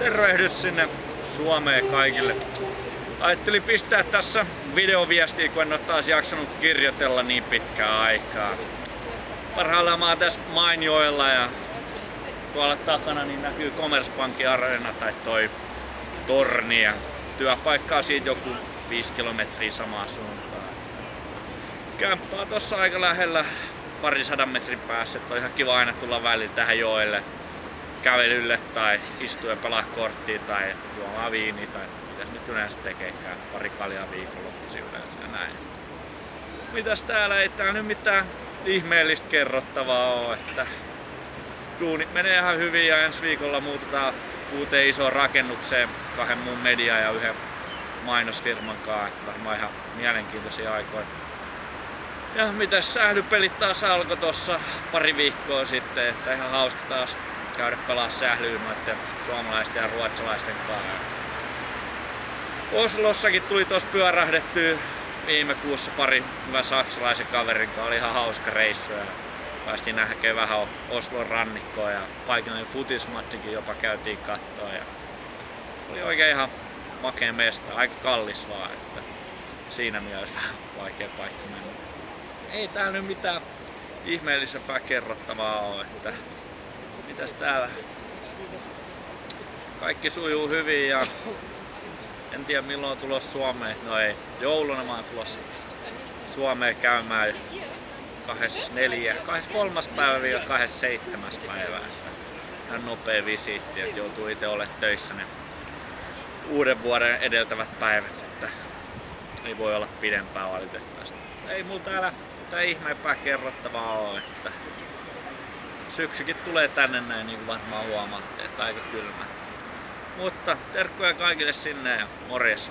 Tervehdys sinne Suomeen kaikille. Ajattelin pistää tässä videoviestiä, kun en ole taas jaksanut kirjoitella niin pitkään aikaa. Parhaillaan mä oon tässä Mainjoella ja tuolla takana niin näkyy Commerzbankin areena tai toi torni ja työpaikkaa siitä joku 5 kilometriä samaan suuntaan. Kämppä on tossa aika lähellä, 200 metrin päässä, että on ihan kiva aina tulla välillä tähän joelle kävelylle tai istua ja pelaa korttia tai juomaan viiniä tai mitäs nyt yleensä tekeekään, pari kaljaa viikonloppuisin yleensä ja näin. Mitäs täällä, ei täällä nyt mitään ihmeellistä kerrottavaa oo, että duunit menee ihan hyvin ja ensi viikolla muutetaan uuteen isoon rakennukseen 2 muun media ja 1 mainosfirman kanssa, että varmaan ihan mielenkiintoisia aikoja. Ja mitäs sählypelit taas alkoi tossa pari viikkoa sitten, että ihan hauska taas käydä pelaa sählyä noiden suomalaisten ja ruotsalaisten kanssa. Oslossakin tuli tossa pyörähdettyä viime kuussa pari hyvän saksalaisen kaverin kanssa, oli ihan hauska reissu ja päästiin näkemään vähän Oslon rannikkoa ja paikallinen futismatsikin jopa käytiin kattoa ja oli oikein ihan makea mesta, aika kallis vaan, että siinä mielessä vähän vaikea paikka mennä. Ei täällä nyt mitään ihmeellisempää kerrottavaa ole, että mitäs täällä? Kaikki sujuu hyvin ja en tiedä milloin on tulossa Suomeen. No ei, jouluna mä oon tulossa Suomeen käymään 23. päivä 27. päivä. Ihan nopea visiitti, että joutuu itse olemaan töissä ne uuden vuoden edeltävät päivät, että ei voi olla pidempään valitettavasti. Ei mulla täällä mitään ihmeempää kerrottavaa ole, että syksykin tulee tänne näin, niin kuin varmaan huomaatte, että aika kylmä. Mutta terkkuja kaikille sinne ja morjes!